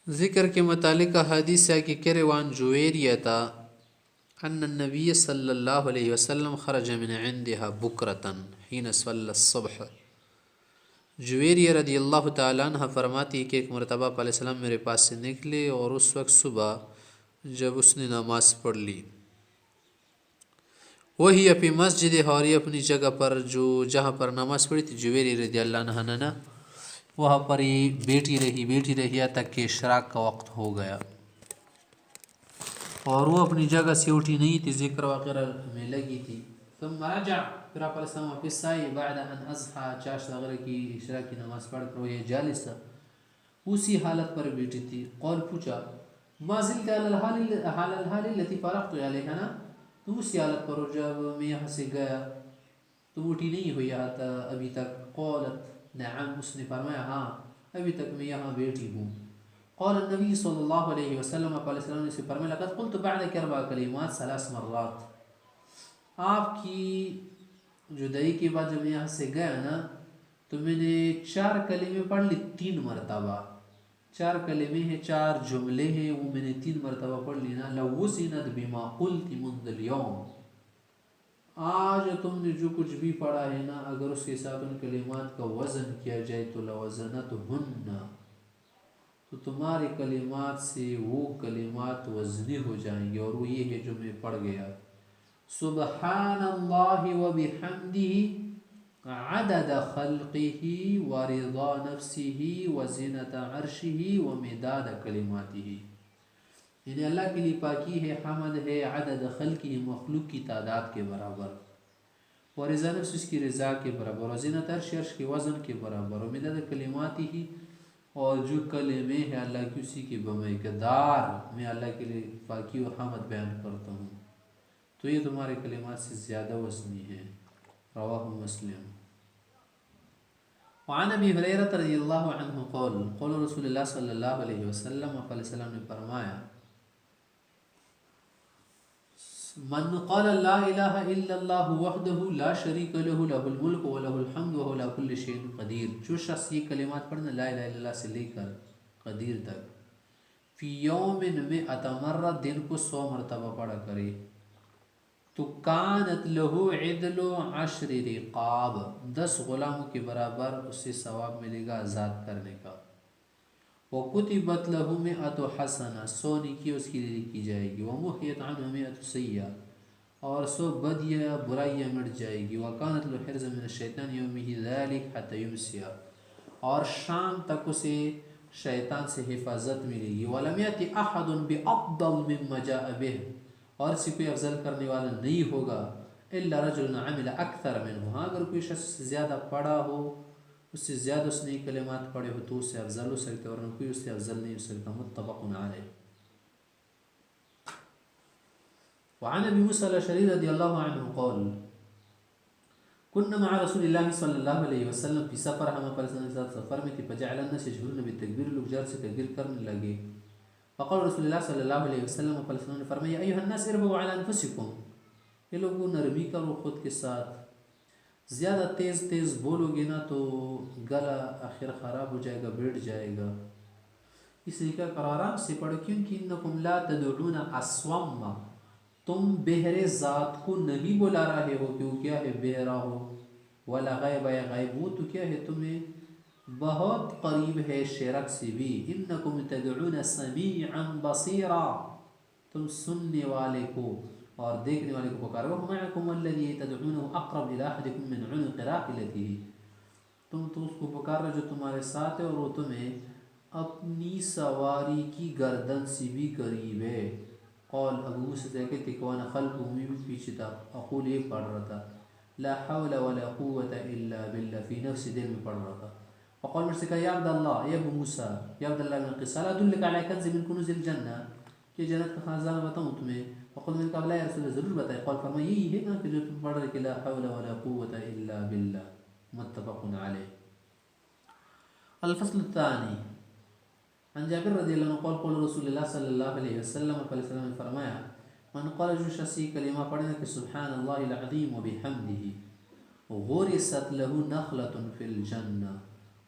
ذکر کے متعلق حدیث ہے کہ کروان جویریتا ان النبی صلی اللہ علیہ وسلم خرج من عندها بکرتن حین صلی الصبح۔ جویریہ رضی اللہ تعالیٰ عنہ فرماتی کہ ایک مرتبہ علیہ السلام میرے پاس سے نکلے اور اس وقت صبح جب اس نے نماز پڑھ لی، وہی اپنی مسجد اور اپنی جگہ پر جہاں پر نماز پڑھی تھی جویریہ رضی اللہ عنہ وہاں پر ہی بیٹھی رہی یہاں تک کہ اشراق کا وقت ہو گیا، اور وہ اپنی جگہ سے اٹھی نہیں تھی، ذکر وغیرہ میں لگی تھی۔ ثم رجع، پھر آپ علیہ السلام واپس آئے، بعد ان اضحى، چاشت وغیرہ کی اشراق کی نماز پڑھ کر وہ یہ جالس تھا، اسی حالت پر بیٹھی تھی۔ قول پوچھا ما زلت على الحال التي فرغت عليها نا، تم اسی حالت پر ہو جب میں یہاں سے گیا، تم اٹھی نہیں ہوئی یہاں ابھی تک؟ قولت نعم، اس نے فرمایا ہاں ابھی تک میں یہاں بیٹھی ہوں۔ قال النبی صلی اللہ علیہ وسلم، علیہ السلام نے سے فرمایا لقد قلت بعدك 4 کلمات 3 مرات، آپ کی جدائی کے بعد جب میں یہاں سے گیا نا تو میں نے 4 کلمے پڑھ لی 3 مرتبہ، 4 کلمے ہیں، 4 جملے ہیں، وہ میں نے 3 مرتبہ پڑھ لی نا۔ لو وزنت بما قلت منذ اليوم، آج تم نے جو کچھ بھی پڑھا ہے نا اگر اس کے ساتھ ان کلمات کا وزن کیا جائے تو لوزنتہن، تو تمہارے کلمات سے وہ کلمات وزنی ہو جائیں گے، اور وہ یہ ہے جو میں پڑھ گیا، سبحان اللہ وبحمدہ عدد خلقہ ورضا نفسہ وزنت عرشہ ومداد کلماتہ، یعنی اللہ کے لیے پاکی ہے، حمد ہے، عدد خلقہ مخلوق کی تعداد کے برابر، ورضا نفس اس کی رضا کے برابر، وزنت عرش عرش کے وزن کے برابر، ومداد کلماتہ اور جو کلمے ہیں اللہ کی اسی کی بمقدار میں اللہ کے لیے پاکی اور حمد بیان کرتا ہوں، تو یہ تمہارے کلمات سے زیادہ وزنی ہے۔ رواہ مسلم۔ وعن ابی ہریرہ رضی اللہ عنہ قول قول رسول اللہ صلی اللہ علیہ وسلم، علیہ السلام نے فرمایا من قال لا الہ الا اللہ وحدہ لا شریک له له الملک وله الحمد وهو على كل شیء قدیر، جو شخص یہ کلمات پڑھنا لا الہ الا اللہ سے لے کر قدیر تک، فی یوم میں اتمرہ دن کو 100 مرتبہ پڑھا کرے، تو کانت له عدل 10 رقاب، 10 غلاموں کے برابر اسے ثواب ملے گا آزاد کرنے کا، وَكُتِبَتْ لَهُ 100 حسنہ، 100 نیکی اس کی لیے لکھی جائے گی، وَمُحْيَتْ عَنْهُ 100 سیئہ، اور 100 بدیاں برائیاں مٹ جائے گی، وَكَانَتْ لَهُ حِرْزًا مِنَ الشَّيْطَانِ يَوْمِهِ ذَلِكَ حَتَّى يُمْسِيَ، اور شام تک اسے شیطان سے حفاظت ملے گی، وَلَمْ يَأْتِ أَحَدٌ بِأَفْضَلْ مِمَّا جَاءَ بِهِ، اور اسے کوئی افضل کرنے والا نہیں ہوگا، إِلَّا رَجُلٌ عَمِلَ أَكْثَرَ مِنْهُ، ہاں اگر کوئی شخص زیادہ پڑھا ہو، اس سے زیادہ اس نے کلمات پڑھے ہو تو اس سے افضل ہو سکتا ہے، اور کوئی اس سے افضل نہیں ہو سکتا۔ متفق علیہ۔ وعن ابی موسیٰ الاشعری رضی اللہ عنہ قول كنا مع رسول اللہ صلی اللہ علیہ وسلم فی سفر، ہم اپنے ساتھ سفر میں تھے، فجعل الناس یجهرون بالتکبیر، لوگ جہر سے تکبیر کرنے لگے، فقال رسول اللہ صلی اللہ علیہ وسلم، اپنے وسلم نے فرمایا ایھا الناس اربوا علی انفسکم، یہ لوگوں نرمی کرو خود کے ساتھ، زیادہ تیز بولو گے نا تو گلا آخر خراب ہو جائے گا، بیٹھ جائے گا، اس لیے کیا کرو آرام سے پڑھو، کیونکہ انکم لا تدعون اصم، تم بہرے ذات کو نہیں بلا رہے ہو کہ وہ کیا ہے بہرا ہو، ولا غیب یا غیب وہ تو کیا ہے تمہیں بہت قریب ہے شرک سے بھی، انکم تدعون سمیعا بصیرا، تم سننے والے کو اور دیکھنے والے کو پکارو، وَمَعَكُمُ الَّذِي تَدْعُونَهُ أَقْرَبُ إِلَىٰ أَحَدِكُم مِّنْ عُنُقِ رَاحِلَتِهِ، تم تو اس کو پکار رہے جو تمہارے ساتھ ہے اور وہ تمہیں اپنی سواری کی گردن سے بھی قریب ہے۔ قول ابو موسیٰ کہتے کہ وانا خلفہ، میں بھی پیچھے تھا، اقول یہ پڑھ رہا تھا لا حول ولا قوة الا باللہ، فی نفس دل میں پڑھ رہا تھا، فقال مجھ سے کہا یا عبد اللہ، یا ابو موسیٰ، یا عبد اللہ بن قیس، الا ادلک علی کنز من کنوز الجنہ، کہ جنت کا خزانہ بتاؤں تمہیں؟ فقال میں نے کہا لا یا رسول اللہ، ضرور بتائے۔ قال فرمایا یہی ہے نا کہ جو تم پڑھ رہے کہ لا حول ولا قوة الا باللہ، متفق علیہ۔ الفصل الثانی، عن جابر رضی اللہ عنہ قال قال رسول اللہ صلی اللہ علیہ وسلم، علیہ وسلم نے فرمایا من قال جو شخص یہ کلمہ پڑھنا کہ سبحان اللہ العظیم وبحمدہ غرست له نخلة فی الجنہ،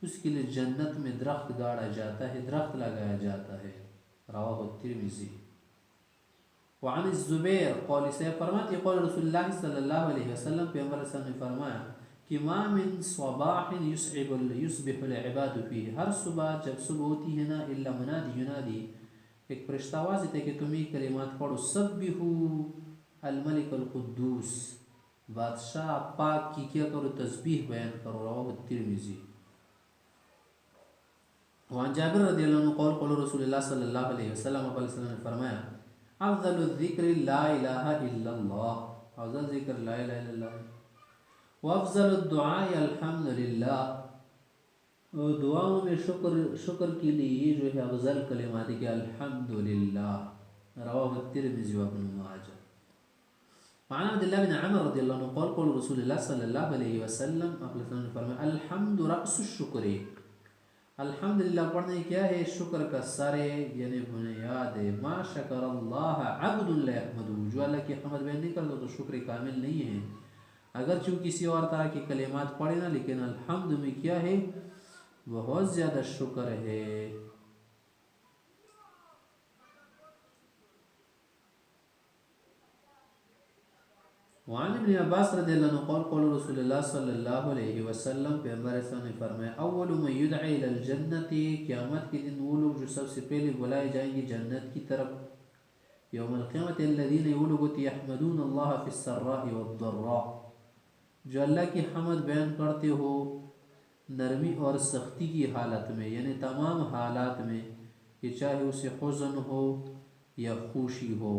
اس کے لیے جنت میں درخت گاڑا جاتا ہے، درخت لگایا جاتا ہے۔ رواہ الترمذی۔ وعن الزبیر قول سے فرماتے قول رسول اللہ صلی اللہ علیہ وسلم، پیغمبر صلی اللہ علیہ وسلم نے فرمایا کہ ما من صباح یصبح العباد فیہ، ہر صبح جب صبح ہوتی ہے نا، الا منادی ینادی، ایک فرشتہ آواز دیتا ہے کہ تم یہ کلمات پڑھو، سبحوا الملک القدوس، بادشاہ پاک کی کیا کرو، تسبیح بیان کرو۔ رواہ الترمذی۔ وعن جابر رضی اللہ عنہ قول قول رسول اللہ صلی اللہ علیہ وسلم نے فرمایا افضل الذکر لا الہ الا اللہ، افضل ذکر لا الہ الا اللہ ہے، وافضل الدعاء الحمد للہ، دعاؤں میں شکر کے لیے یہ جو ہے افضل کلمات کہ الحمد للہ۔ رواہ الترمذی وابن ماجہ۔ وعن عبد اللہ بن عمر رضی اللہ عنہ قول قول رسول اللہ صلی اللہ علیہ وسلم، آپ نے فرمایا الحمد رأس الشکر، الحمدللہ پڑھنے کیا ہے، شکر کا سر ہے، یعنی بنیاد ہے۔ ما شکر اللہ عبد لا یحمدہ، جو اللہ کی حمد بیان نہیں کرتا تو شکر کامل نہیں ہے، اگرچہ کسی اور طرح کے کلمات پڑھے نا، لیکن الحمد میں کیا ہے، بہت زیادہ شکر ہے۔ وعن ابن عباس رضی اللہ عنہ قول قول رسول اللہ صلی اللہ علیہ وسلم، پیغمبر اسلام نے فرمایا اول من یدعی الی الجنت، قیامت کے دن وہ لوگ جو سب سے پہلے بلائے جائیں گے جنت کی طرف، یوم القیامت الذین، وہ لوگ یحمدون اللہ فی السراء والضراء، جو اللہ کی حمد بیان کرتے ہو نرمی اور سختی کی حالت میں، یعنی تمام حالات میں، کہ چاہے اسے حزن ہو یا خوشی ہو،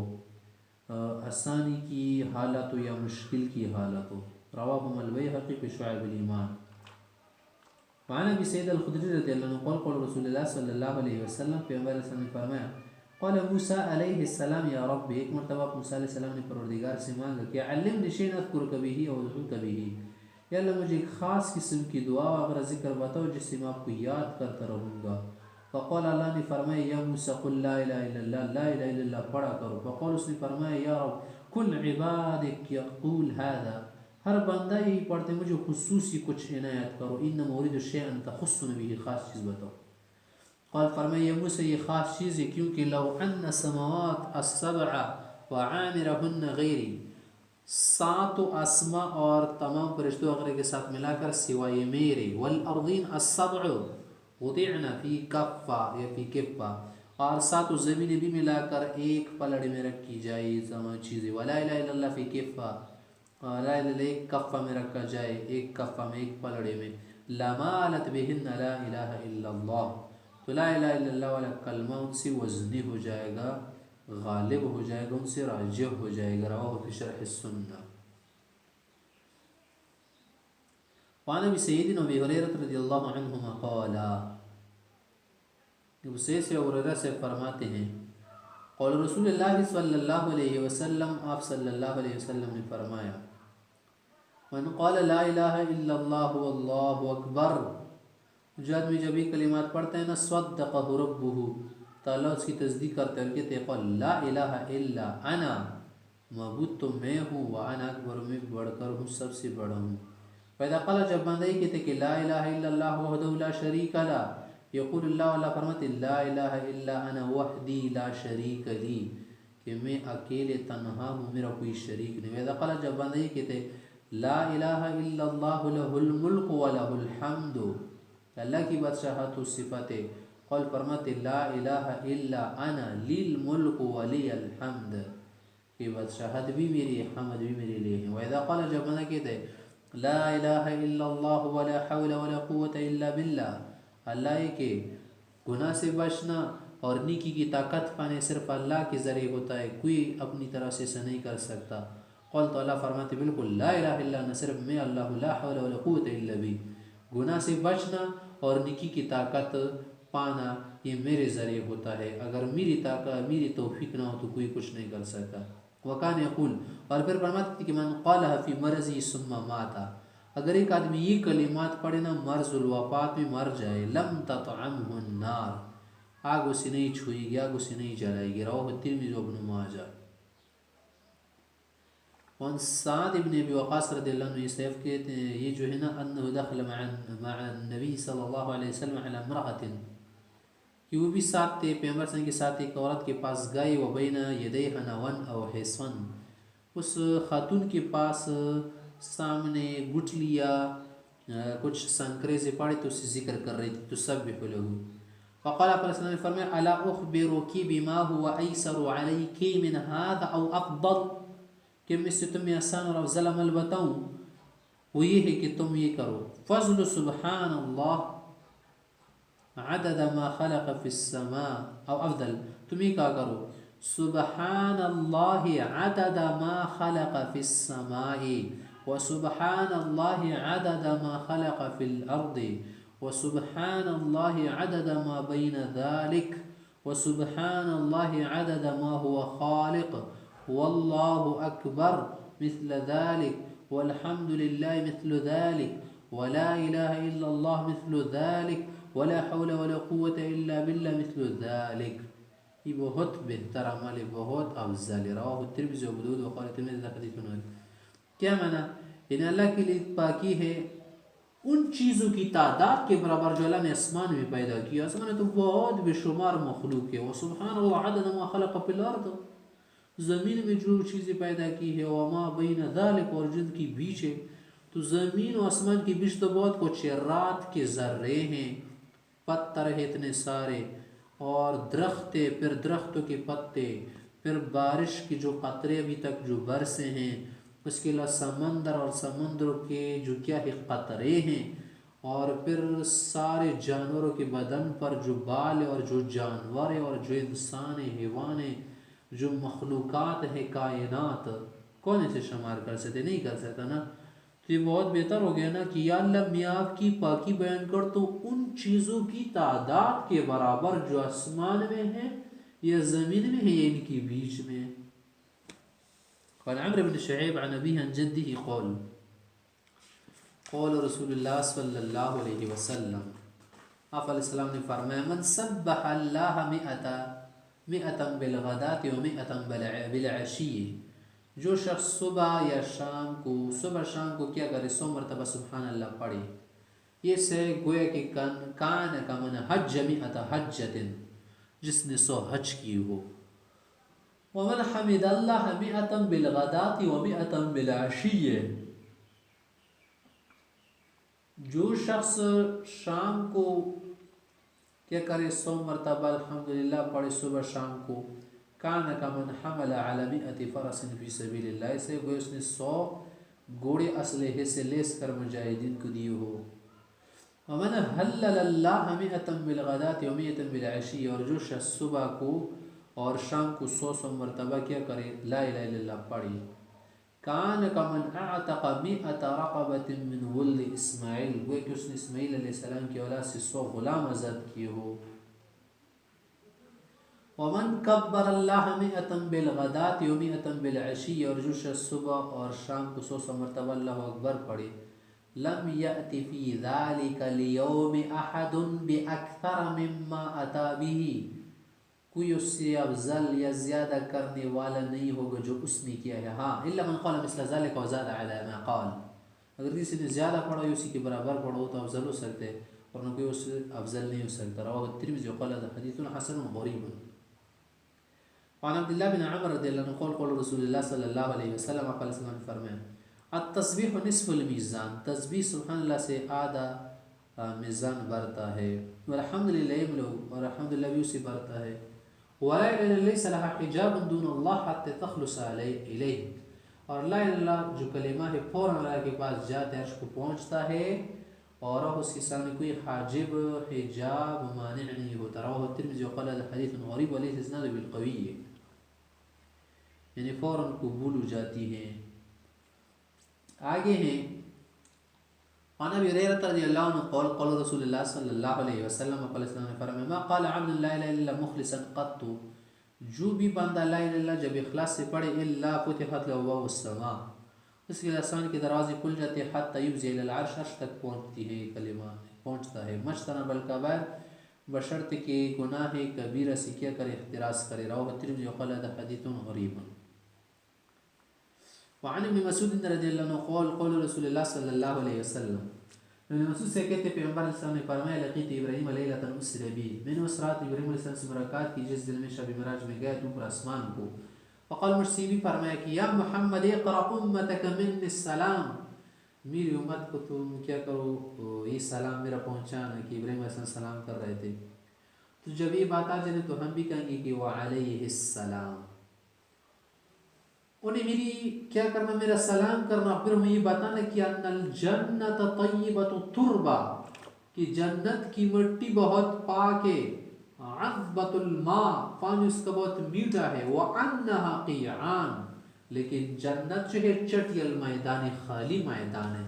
آسانی کی حالت ہو یا مشکل کی حالت ہو۔ رواہ البیہقی فی شعب الایمان۔ وعن ابی سعید الخدری رضی اللہ عنہ قول قول رسول اللہ صلی اللہ علیہ وسلم، پیغمبر علیہ السلام نے فرمایا قال موسیٰ علیہ السلام یا رب، ایک مرتبہ موسیٰ علیہ السلام نے پروردگار سے مانگا کہ علمنی شیئا اذکرک بہ او ادعوک بہ، یا اللہ مجھے ایک خاص قسم کی دعا وغیرہ ذکر بتاؤ جس سے میں آپ کو یاد کرتا رہوں گا۔ فقال، اللہ نے فرمایا یا موسیٰ قل لا الہ الا اللہ، لا الہ الا اللہ پڑھا کرو۔ فقال، اس نے فرمایا یا رب کل عبادک یقول هذا، ہر بندہ یہی پڑھتے مجھے خصوصی کچھ عنایت کرو، انما اريد شیئا تخصنی به، خاص چیز بتاؤ۔ قال فرمایا یا موسیٰ یہ خاص چیز ہے کیونکہ لو ان سماوات السبع وعامرهن غیری، سات آسماں اور تمام فرشتوں وغیرہ کے ساتھ ملا کر سوائے میرے، والارضین السبع وضعنا فی کفہ یا فی کفہ، اور سات زمینیں بھی ملا کر ایک پلڑے میں رکھی جائے تمام چیزیں، ولا الہ الا اللہ فی کفہ، لا الہ الا اللہ ایک کفہ میں رکھا جائے، ایک کفہ میں، ایک پلڑے میں، لمالت بہن لا الہ الا اللہ، تو لا الہ الا اللہ والا کلمہ ان سے وزنی ہو جائے گا، غالب ہو جائے گا، ان سے راجح ہو جائے گا۔ رواہ فی شرح السنہ۔ وعن ابی سعید ابی ہریرہ رضی اللہ عنہما قال، ابو سعید سے ہریرہ سے فرماتے ہیں قول رسول اللہ صلی اللہ علیہ وسلم، آپ صلی اللہ علیہ وسلم نے فرمایا من قال لا الہ الا اللہ واللہ اکبر، جو آدمی جب یہ کلمات پڑھتا ہے نا، صدقہ ربہ، تعالیٰ اس کی تصدیق کرتا ہے، کہتے ہیں قل لا الہ الا انا، معبود تو میں ہوں، وانا اکبر، میں بڑھ کر ہوں، سب سے بڑا ہوں۔ پیدا قال، جب بندہ یہ کہتے کہ لا الہ الا اللہ وحدہ لا شریک لا، یقول اللہ، اللہ فرماتے لا الہ الا انا وحدی لا شریک لی، کہ میں اکیلے تنہا ہوں، میرا کوئی شریک نہیں۔ پیدا قال، جب بندہ یہ کہتے لا الہ الا اللہ لہ الملک ولہ الحمد، اللہ کی بادشاہت و صفت، قول فرماتے لا الہ الا انا لی الملک ولی الحمد، کہ بادشاہت بھی میری، حمد بھی میرے لیے ہے۔ وَإِذَا قَالَ، جب بندہ کہتے لا الہ الا اللہ ولا حول ولا قوة الا باللہ، اللہ ہے کہ گناہ سے بچنا اور نیکی کی طاقت پانے صرف اللہ کے ذریعے ہوتا ہے، کوئی اپنی طرح سے اسے نہیں کر سکتا۔ قول تو اللہ فرماتے بالکل لا الہ الا انا، صرف میں اللہ، لا حول ولا قوة الا بی، گناہ سے بچنا اور نیکی کی طاقت پانا یہ میرے ذریعے ہوتا ہے، اگر میری طاقت، میری توفیق نہ ہو تو کوئی کچھ نہیں کر سکتا۔ وکان یقول، اور پھر فرماتے تھے کہ من قالها فی مرضی ثم ماتا، اگر ایک آدمی یہ کلمات پڑھے نا مرض الوفات میں مر جائے، لم تطعمه النار، آگ اسے نہیں چھوئے گی، آگ اسے نہیں جلائے گی۔ رواہ الترمذی و ابن ماجہ۔ وعن سعد بن ابی وقاص رضی اللہ عنہ، یہ سیف کہتے ہیں یہ جو ہے نا انہ دخل مع النبی صلی اللہ علیہ وسلم علی امرأۃ، کہ وہ بھی ساتھ تھے پیغمبر صلی اللہ علیہ وسلم کے ساتھ ایک عورت کے پاس گئے، وبین یدیہا نون او حصن، اس خاتون کے پاس سامنے گٹلیا کچھ سنکریزے پڑے تو اسے ذکر کر رہی تھی، تسبح له، فقال صلی اللہ علیہ وسلم نے فرمایا الا اخبرکی بما هو ایسر علیکی من هذا او افضل، کہ میں اس سے تمہیں آسان اور افضل عمل بتاؤں، وہ یہ ہے کہ تم یہ کرو، فضل سبحان اللہ عدد ما خلق فی السماء، او افضل تم یہ کہا کرو سبحان اللہ عدد ما خلق فی السماء، وسبحان اللہ عدد ما خلق فی الارض، وسبحان اللہ عدد ما بین ذلك، وسبحان اللہ عدد ما هو خالق، واللہ اکبر مثل ذلك، والحمد للہ مثل ذلك، ولا الہ الا اللہ مثل ذلك، ولا حول ولا قوة الا باللہ مثل ذلك، یہ بہت بہتر عمل ہے، بہت افضل ہے، رواہ الترمذی و ابو داؤد وقال الترمذی حدیث حسن۔ کیا معنی؟ یعنی اللہ کے لیے پاکی ہے ان چیزوں کی تعداد کے برابر جو اللہ نے آسمان میں پیدا کیا، آسمان میں تو بہت بے شمار مخلوق ہے، وہ سبحان اللہ عدد ما خلق فی الارض، زمین میں جو چیزیں پیدا کی ہے، وما بین ذلک، اور جن کی بیچ ہے، تو زمین و آسمان کے بیچ تو بہت کچھ ہے، رات کے ذرے ہیں، پتھر ہے اتنے سارے، اور درخت ہے، پھر درختوں کے پتے، پھر بارش کے جو قطرے ابھی تک جو برسے ہیں، اس کے علاوہ سمندر اور سمندروں کے جو کیا ہے قطرے ہیں، اور پھر سارے جانوروں کے بدن پر جو بال ہے، اور جو جانور ہے، اور جو انسان ہے، حیوان ہے، جو مخلوقات ہے کائنات، کون اسے شمار کر سکتے؟ نہیں کر سکتا نا، تو یہ بہت بہتر ہو گیا نا کہ یا اللہ میں آپ کی پاکی بیان کر تو ان چیزوں کی تعداد کے برابر جو آسمان میں ہے یا زمین میں ہے یا ان کی بیچ میں ہے۔ قال عمرو بن شعیب عن ابیہ عن جدہ قول قول رسول اللہ صلی اللہ علیہ وسلم، آپ علیہ السلام نے فرمایا من سبح اللہ مئتا بالغداة و مئتا بالعشی، جو شخص صبح یا شام کو، صبح شام کو کیا کرے 100 مرتبہ سبحان اللہ پڑھے، یہ سے گویا کہ کان کا من حج مئت حجت، جس نے 100 حج کی ہو، ومن حمد اللہ مئتا بالغداة و مئتا بالعشی، جو شخص شام کو کیا کرے 100 مرتبہ الحمدللہ پڑھے صبح شام کو، کان کا من حمل علی مئت فرس فی سبیل اللہ، اسے گویا اس نے 100 گھوڑے اسلحے سے لیس کر مجاہدین کو دیے ہو، ومن حلل اللہ مئتا بالغداة و مئتا بالعشی، اور جو شخص صبح کو اور شام کو 100 مرتبہ کیا کرے لا الہ الا اللہ پڑھے، کان کا من اعتق مئت رقبۃ من ولد اسماعیل، گویا کہ اس نے اسماعیل علیہ السلام کی اولاد سے 100 غلام آزاد کیے ہو، ومن کبر اللہ مئتا بالغداة و مئتا بالعشی، اور جو شخص صبح اور شام کو 100 مرتبہ اللہ اکبر پڑھے، لم یأت فی ذلک اليوم احد باکثر مما اتی به، کوئی اس سے افضل یا زیادہ کرنے والا نہیں ہوگا جو اس نے کیا ہے، ہاں الا من قال مثل ذلك وزاد علی ما قال، اگر کسی نے زیادہ پڑھا یا اسی کے برابر پڑھو تو افضل ہو سکتے، ورنہ کوئی اس سے افضل نہیں ہو سکتا، رواہ الترمذی وقال هذا حدیث حسن غریب۔ وعن عبداللہ بن عمر رضی اللہ عنہ قول قول رسول اللہ صلی اللہ علیہ وسلم، قال صلی اللہ علیہ وسلم فرمایا التسبیح نصف المیزان، تسبیح سبحان اللہ سے آدھا میزان برتا ہے، والحمدللہ یملؤ، اور الحمدللہ بھی اسی برتا ہے، ولا الہ الا اللہ لیس لها حجاب دون اللہ حتی تخلص الیہ، اور لا الہ الا اللہ جو کلمہ ہے فوراً اللہ کے پاس جاتے عرش کو پہنچتا ہے، اور اس کے سامنے کوئی حاجب حجاب مانع نہیں ہوتا، رواہ الترمذی وقال هذا حدیث غریب وليس اسناده بالقوی، یعنی فوراً قبول ہو جاتی ہیں۔ آگے ہیں عن ابی ہریرہ رضی اللہ عنہ قال قال رسول اللہ صلی اللہ علیہ وسلم، قال صلی اللہ علیہ وسلم نے فرمایا ما قال عبد لا الہ الا اللہ مخلصا قط، جو بھی بندہ لا الہ الا اللہ جب اخلاص سے پڑھے، الا فتحت له ابواب السماء، اس کے آسمان کے دروازے کھل جاتے ہیں، حتی یفضی الی العرش، عرش تک پہنچتی ہے یہ کلمہ، پہنچتا ہے، مجتنب الکبائر، بشرط کہ گناہ کبیرہ سے کیا کرے احتراز کرے، رواہ الترمذی وقال هذا حدیث غریب۔ وعن ابن مسعود رضی اللہ عنہ قول قول رسول اللہ صلی اللہ علیہ وسلم، ابن مسعود سے کہتے پیغمبر علیہ السلام نے فرمایا لقیت ابراہیم لیلۃ اسری بی، میں نے اس رات ابراہیم علیہ السلام سے ملاقات کی جس دن میں شب معراج میں گیا تو اوپر آسمان کو. فقال مجھ سے بھی فرمایا کہ یا محمد اقرأ امتک منی السلام، میری امت کو تم کیا کرو یہ سلام میرا پہنچانا، کہ ابراہیم علیہ السلام سلام کر رہے تھے. تو جب یہ بات آ جائے تو ہم بھی کہیں گے کہ وعلیہ السلام، انہیں میری کیا کرنا، میرا سلام کرنا. پھر ہمیں یہ بتانا کہ ان الجنت طیبۃ التربہ، کہ جنت کی مٹی بہت پاک ہے، عذبۃ الماء، پانی اس کا بہت میٹھا ہے، وانہا قیعان، لیکن جنت جو ہے چٹیل میدان، خالی میدان ہے،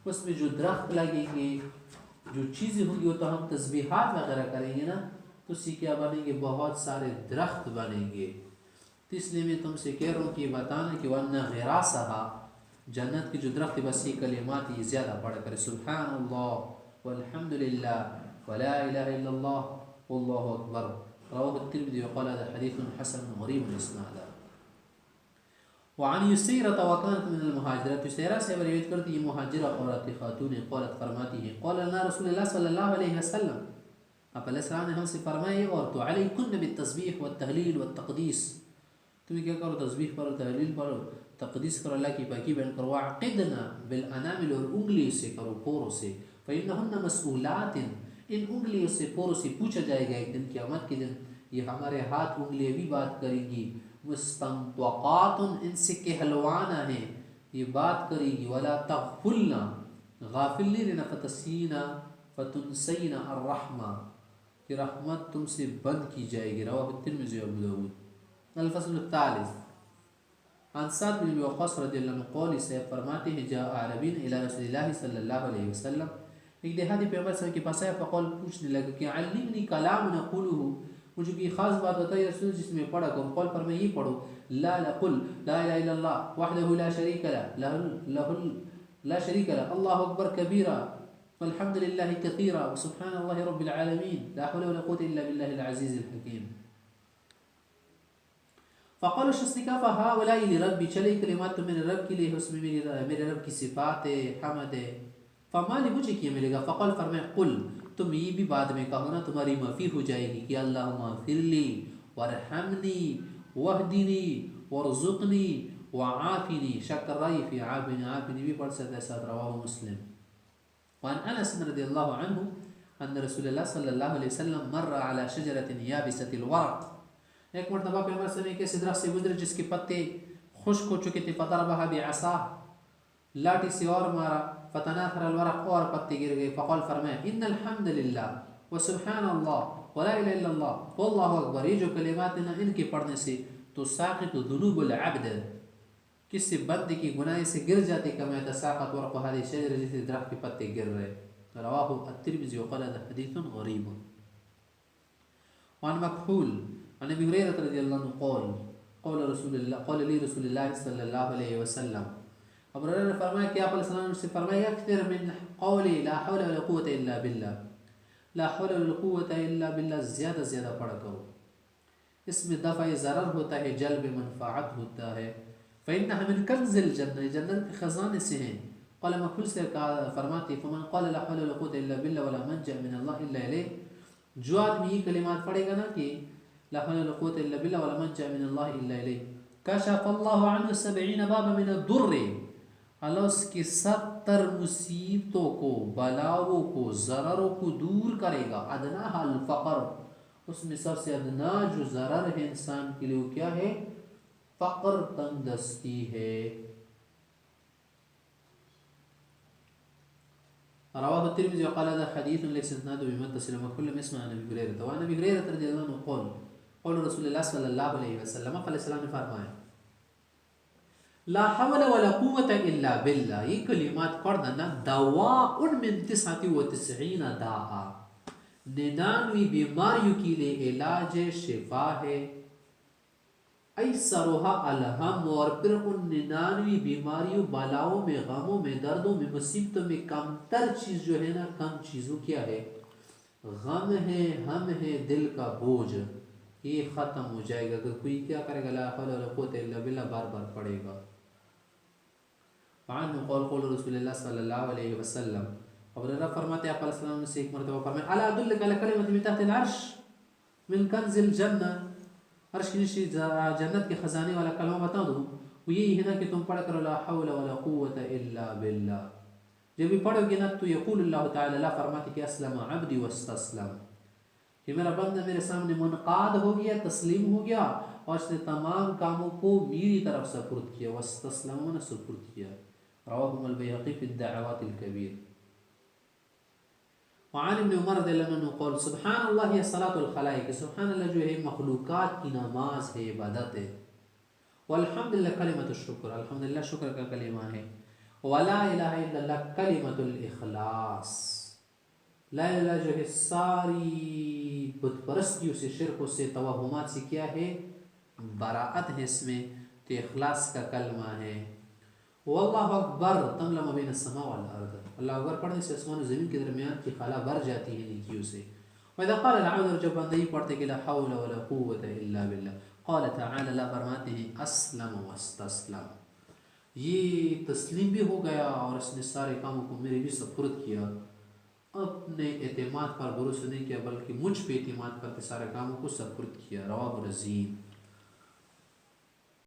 اس میں جو درخت لگیں گے، جو چیزیں ہوں گی وہ تو ہم تسبیحات وغیرہ کریں گے نا، تو اسی کیا بنیں گے، بہت سارے درخت بنیں گے. تو اس لیے میں تم سے کہہ رہا ہوں کہ یہ بتانا کہ وَأَنَّ غِرَاسَهَا، جنت کی جو درخت بس یہ کلمات یہ زیادہ پڑھ کر سبحان اللہ والحمد للہ ولا الہ الا اللہ واللہ اکبر. رواه الترمذی وقال هذا حدیث حسن غریب الاسناد. وعن یسیرة وكانت من المهاجرات، یسیرہ سے روایت کرتی ہے مہاجرہ عورت خاتون، قالت فرماتی ہے قال لنا رسول اللہ صلی اللہ علیہ وسلم، آپ علیہ السلام نے ہم سے فرمایا اور تو علیکن بالتسبیح والتہلیل والتقدیس، تمہیں کیا کرو، تسبیح پڑھو، تحلیل پڑھو، تقدیس کرو، اللہ کی پاکی بیان کرو. وعقدنا بالانامل، اور انگلیوں سے کرو، پوروں سے. فإنهن مسئولات، ان انگلیوں سے پوروں سے پوچھا جائے گا ایک دن قیامت کے دن، یہ ہمارے ہاتھ انگلیاں بھی بات کریں گی. مستنطقات، ان سے کہلوانا ہے، یہ بات کرے گی. ولا تغفلنا، غافل نہیں رہنا. فتسینا فتنسینا الرحمہ، کہ رحمت تم سے بند کی جائے گی. رواہ الترمذی و ابو داؤد. الفصل الثالث، عن سعد بن وقاص رضی اللہ عنہ قول، سے فرماتے ہیں جاء عربی الی رسول اللہ صلی اللہ علیہ وسلم، ایک دیہاتی پیغمبر صلی اللہ علیہ وسلم کے پاس آیا. فقال، پوچھنے لگا کہ علمنی کلام نقوله، مجھے بھی خاص بات بتائی رسول جس میں پڑھا کروں. قول پر میں یہ پڑھوں، لا قل لا الہ الا اللہ وحدہ لا شریک لا شریک له اللہ اکبر کبیرا والحمد للہ کثیرا وسبحان اللہ رب العالمین لا حول ولا قوة الا باللہ العزیز الحکیم. فقال الشستکا فہؤلاء لربی، چلے کلمات تو میرے رب کے لیے، اس میں میرے رب کی صفات ہے، حمد ہے. فما لی، مجھے کیا ملے گا. فقال، فرمایا قل، تم یہ بھی بعد میں کہو نا، تمہاری معافی ہو جائے گی کہ اللہم اغفر لی وارحمنی واہدنی وارزقنی وعافنی. شکر رائی فی عافنی، عافنی بھی پڑھ سکتا ہے ساتھ. رواہ مسلم. وعن انس رضی اللہ عنہ ان رسول اللہ صلی اللہ علیہ وسلم مر على شجرة یابست الورق، ایک مرتبہ پیغمبر صلی اللہ علیہ وسلم ایک ایسے درخت سے گزرے جس کے پتے خشک ہو چکے تھے. فضربها بعصاه، لاٹھی سے اور مارا. فتناثر الورق، اور پتے گر گئے. فقال، فرمایا ان الحمد للہ وسبحان اللہ ولا الہ الا اللہ واللہ اکبر، یہ جو کلمات ہیں ان کے پڑھنے سے تو ساقط ذنوب العبد، کس سے بندے کی گناہ سے گر جاتے، کما يتساقط ورق هذه الشجرة، جیسے درخت کے پتے گر رہے. رواہ الترمذی وقال هذا حدیث غریب. وعن مکحول عن ابی ہریرہ رضی اللہ عنہ قول قال لی رسول اللہ صلی اللہ علیہ وسلم، ابو ہریرہ نے فرمایا کہ آپ علیہ السلام سے فرمایا اکثر من قولی لا حول ولا قوة الا باللہ، لا حول ولا قوة الا باللہ زیادہ زیادہ پڑھا کرو. اس میں دفع ضرر ہوتا ہے، جلب منفعت ہوتا ہے. فإنها من کنز الجنہ، جنت کے خزانے سے ہیں. قال مکحول سے فرماتے فمن قال لا حول ولا قوة الا باللہ ولا منجأ من اللہ الا الیہ، جو آدمی یہ کلمات پڑھے گا نا کہ لا حول ولا قوة الا باللہ ولا منجأ من اللہ الا الیہ، کشف اللہ عنہ 70 بابا من الضر، اللہ اس کی 70 مصیبتوں کو، بلاؤں کو، ضرروں کو دور کرے گا. ادناها الفقر، اس میں سب سے ادنا جو ضرر ہے انسان کے لیے وہ کیا ہے؟ فقر، تنگ دستی ہے. رواه الترمذي وقال هذا حديث ليس اسناده بمتصل وكل ما اسمع عن ابي هريره. وعن ابي هريره رضي الله عنه قال قول رسول الله صلی اللہ علیہ وسلم، علیہ السلام نے فرمایا لا حول ولا قوة الا باللہ، یہ کلمات پڑھنا نا دواء من 99 داء، 99 بیماریوں کے لیے علاج ہے، شفا ہے. ایسرها الہم، اور پھر ان 99 بیماریوں، بلاؤں میں، غموں میں، دردوں میں، مصیبتوں میں کم تر چیز جو ہے نا، کم چیزوں کیا ہے؟ غم ہے، ہم ہے، دل کا بوجھ، یہ ختم ہو جائے گا. اگر کوئی کیا کرے گا لا حول ولا قوة الا باللہ بار بار پڑھے گا. وعنہ قول قول رسول اللہ صلی اللہ علیہ وسلم، ابو ہریرہ فرماتے ہیں آپ علیہ السلام نے سے ایک مرتبہ فرمایا الا ادلک علی کلمۃ من تحت العرش من کنز الجنہ، عرش کی نیچے جنت کے خزانے والا کلمہ بتا دوں، وہ یہی ہے نا کہ تم پڑھ کر لا حول ولا قوت الا باللہ، جب بھی پڑھو گے نا تو یقول اللہ تعالی، اللہ فرماتے کہ اسلم عبدی واستسلم، کہ میرا بندہ میرے سامنے منقاد ہو گیا، تسلیم ہو گیا، اور اس نے تمام کاموں کو میری طرف سپرد کیا، واستسلم نے سپرد کیا، رواہ البیہقی فی الدعوات الکبیر۔ وعن ابن عمر رضی اللہ عنہ قول سبحان اللہ یہ صلاۃ الخلائق، سبحان اللہ جو ہے مخلوقات کی نماز ہے، عبادت ہے، والحمدللہ کلمۃ الشکر، الحمدللہ شکر کا کلمہ ہے، ولا الہ الا اللہ کلمۃ الاخلاص، لا الہ جو ہے ساری بت پرستیوں سے، شرکوں سے، توہمات سے کیا ہے، براعت ہے اس میں، تو اخلاص کا کلمہ ہے۔ واللہ اکبر تملا ما بین السماء والارض، اللہ اکبر پڑھنے سے آسمان و زمین کے درمیان کی خلا بھر جاتی ہے نیکیوں سے۔ وَإِذَا قَالَ الْعَبْدُ، جب بندہ یہ پڑھتے کہ لا حول ولا قوت الا باللہ، قال تعالی، اللہ فرماتے ہیں اسلم واستسلم، یہ تسلیم بھی ہو گیا اور اس نے سارے کاموں کو میرے بھی سپرد کیا، اپنے اعتماد پر بھروسہ نہیں کیا بلکہ مجھ پہ اعتماد کرتے سارے کاموں کو سپرد کیا۔ رواہ رزین۔